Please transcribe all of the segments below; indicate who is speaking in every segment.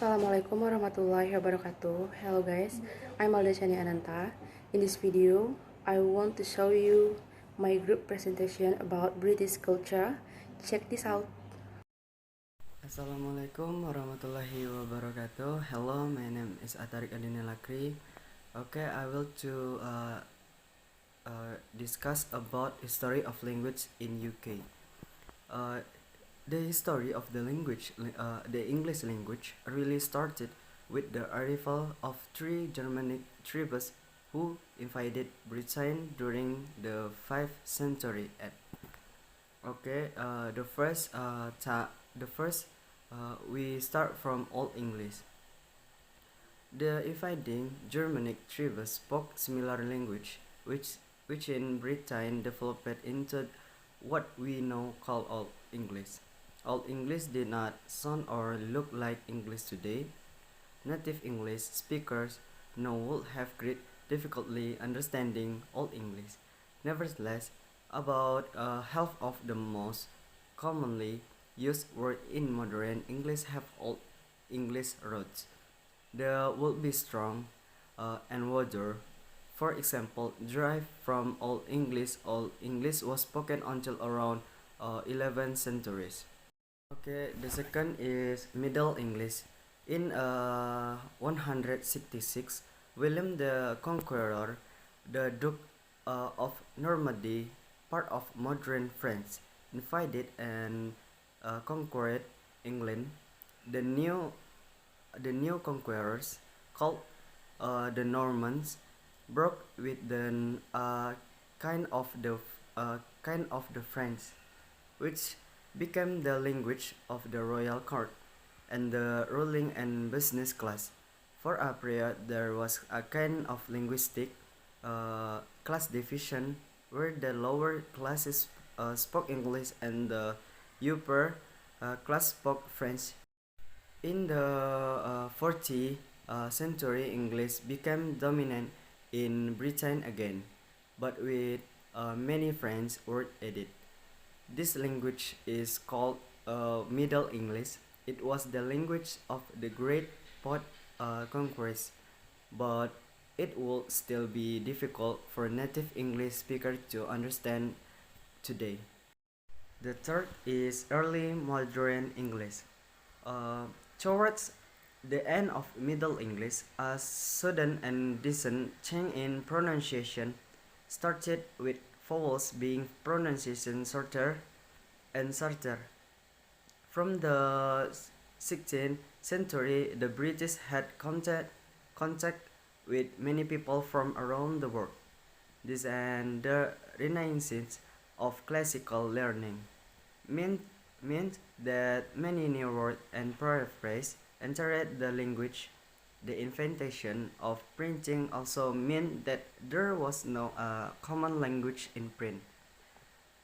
Speaker 1: Assalamualaikum warahmatullahi wabarakatuh. Hello guys, I'm Alda Chani Ananta. In this video, I want to show you my group presentation about British culture. Check this out.
Speaker 2: Assalamualaikum warahmatullahi wabarakatuh. Hello, my name is Atarik Adine Lakri. Okay, I will discuss about history of language in UK. The history of the English language really started with the arrival of three Germanic tribes who invaded Britain during the 5th century. Okay, we start from Old English. The invading Germanic tribes spoke similar language, which in Britain developed into what we now call Old English. Old English did not sound or look like English today. Native English speakers now would have great difficulty understanding Old English. Nevertheless, about half of the most commonly used words in modern English have Old English roots. The would be strong and water. For example, derived from Old English. Old English was spoken until around 11th centuries. Okay, the second is Middle English. In 166, William the Conqueror, the Duke of Normandy, part of modern France, invaded and conquered England. The new the new conquerors, called the Normans, broke with the kind of the French, which became the language of the royal court and the ruling and business class. For a period, there was a kind of linguistic class division where the lower classes spoke English and the upper class spoke French. In the 40th century, English became dominant in Britain again, but with many French words added. This language is called Middle English. It was the language of the great conquest, but it would still be difficult for native English speakers to understand today. The third is early modern English. Uh, Towards the end of Middle English, a sudden and decent change in pronunciation started, with vowels being pronunciation shorter and shorter. From the 16th century, the British had contact with many people from around the world. This and the renaissance of classical learning meant that many new words and paraphrase entered the language. The invention of printing also meant that there was no common language in print.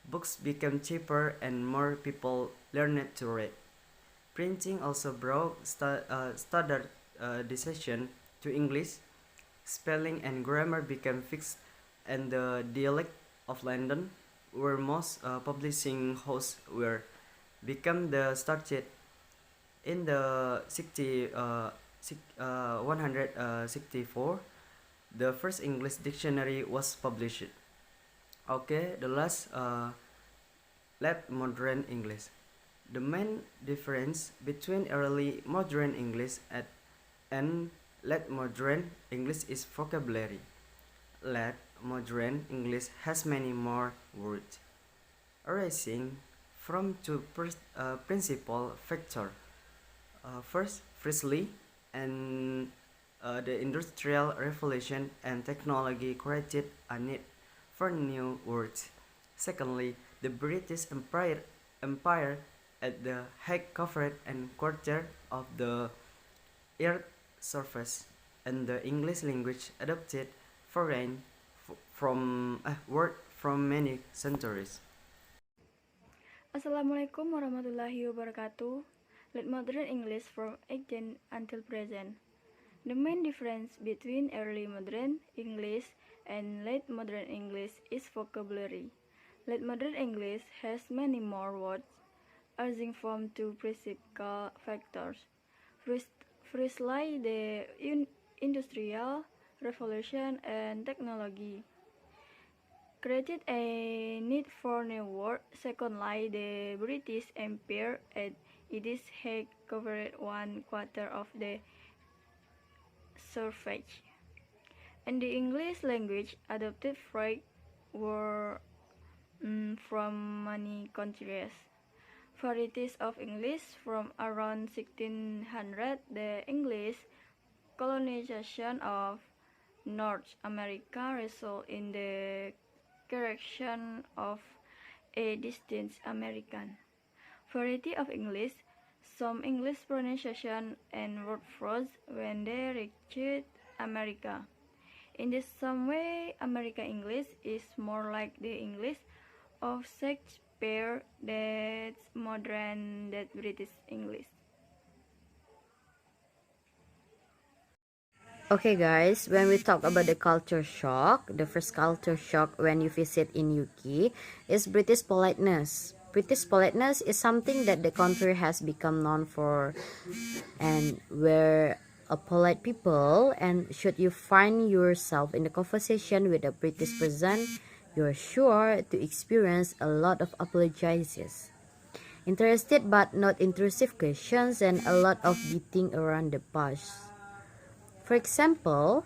Speaker 2: Books became cheaper and more people learned to read. Printing also brought standardization to English. Spelling and grammar became fixed, and the dialect of London, where most publishing houses were, became the started. In the 164, the first English dictionary was published. Okay, the last late modern English. The main difference between early modern English and late modern English is vocabulary. Late modern English has many more words, arising from two principal factors. Firstly, and the Industrial Revolution and technology created a need for new words. Secondly, the British Empire at the height covered and quarter of the earth's surface, and the English language adopted foreign from word from many centuries.
Speaker 3: Assalamualaikum warahmatullahi wabarakatuh. Late modern English from ancient until present. The main difference between early modern English and late modern English is vocabulary. Late modern English has many more words, arising from two principal factors. Firstly, the Industrial Revolution and technology created a need for new work. Secondly, the British Empire at its height covered 1/4 of the surface, and the English language adopted fresh words from many countries. Varieties of English from around 1600, the English colonization of North America resulted in the creation of a distinct American variety of English. Some English pronunciation and word froze when they reached America. In this some way, American English is more like the English of Shakespeare that's modern than British English.
Speaker 1: Okay guys, when we talk about the culture shock, the first culture shock when you visit in UK is British politeness. British politeness is something that the country has become known for, and where a polite people, and should you find yourself in a conversation with a British person, you're sure to experience a lot of apologizes, interested but not intrusive questions, and a lot of beating around the bush. For example,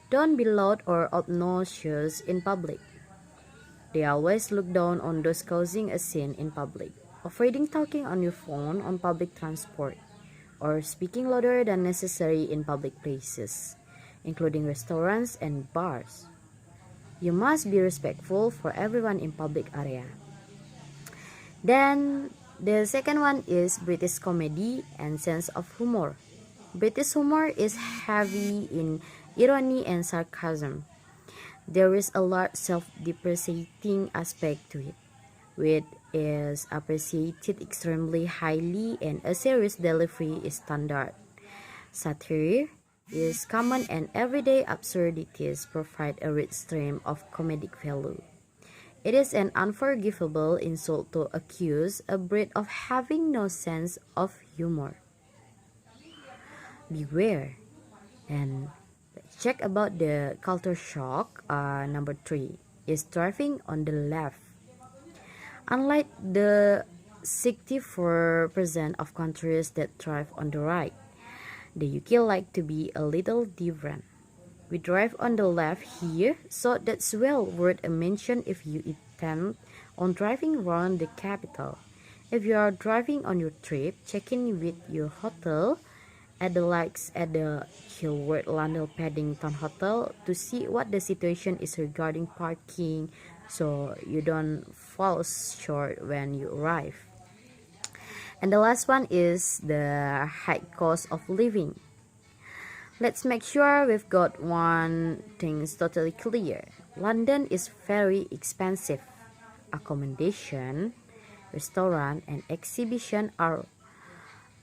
Speaker 1: don't be loud or obnoxious in public. They always look down on those causing a scene in public, avoiding talking on your phone on public transport, or speaking louder than necessary in public places, including restaurants and bars. You must be respectful for everyone in public area. Then, the second one is British comedy and sense of humor. British humor is heavy in irony and sarcasm. There is a large self-depreciating aspect to it, which is appreciated extremely highly, and a serious delivery is standard. Satire is common, and everyday absurdities provide a rich stream of comedic value. It is an unforgivable insult to accuse a Brit of having no sense of humor. Beware. And let's check about the culture shock. Number 3 is driving on the left. Unlike the 64% of countries that drive on the right, the UK like to be a little different. We drive on the left here, so that's well worth a mention if you intend on driving around the capital. If you are driving on your trip, check in with your hotel at the likes at the Chilworth London Paddington Hotel to see what the situation is regarding parking, so you don't fall short when you arrive. And the last one is the high cost of living. Let's make sure we've got one thing totally clear. London is very expensive. Accommodation, restaurant, and exhibition are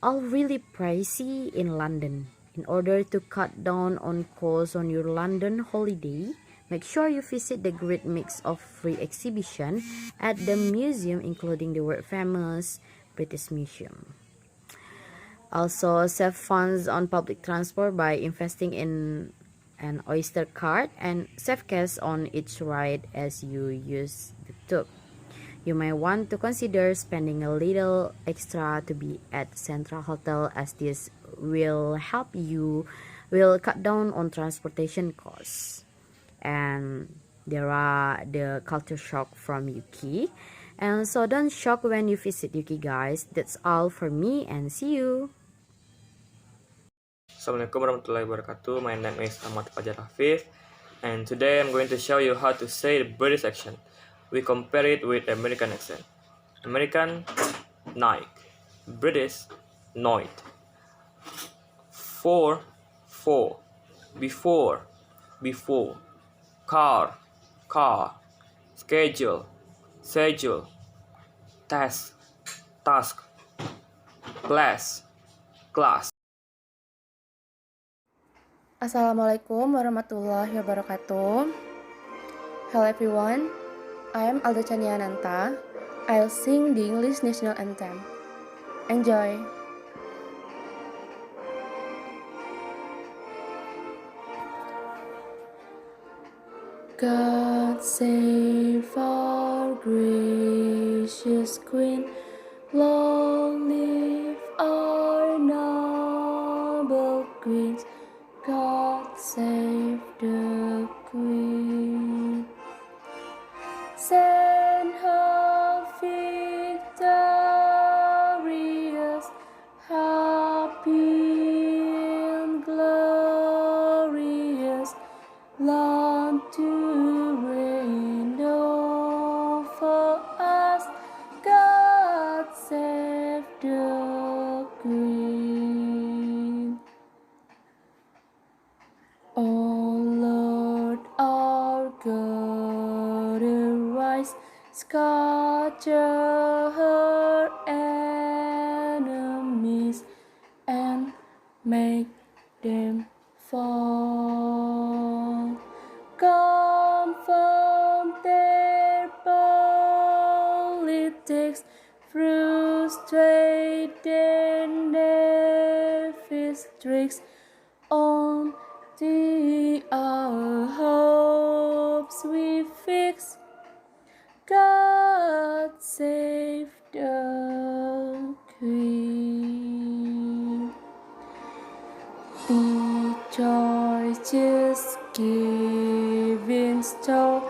Speaker 1: all really pricey in London. In order to cut down on costs on your London holiday, make sure you visit the great mix of free exhibition at the museum, including the world famous British Museum. Also, save funds on public transport by investing in an Oyster card, and save cash on each ride as you use the tube. You may want to consider spending a little extra to be at Central Hotel, as this will cut down on transportation costs. And there are the culture shock from UK. And so don't shock when you visit UK, guys. That's all for me, and see you.
Speaker 4: Assalamualaikum warahmatullahi wabarakatuh. My name is Ahmad Fajar Hafiz, and today I'm going to show you how to say the British accent. We compare it with American accent. American, Nike. British, noit. For, before, car, schedule, task, class.
Speaker 1: Assalamualaikum warahmatullahi wabarakatuh. Hello everyone, I am Alda Chaniananta. I'll sing the English National Anthem. Enjoy! God save our gracious Queen. Long live our noble queens. God save the Queen. Send her victorious, happy and glorious, long to reign over us. God save the Queen. O Lord our God, arise, scatter her enemies, and make them fall. Confirm their politics, frustrate their nefarious tricks. On thee our hopes we fix. God save the Queen. The choices given store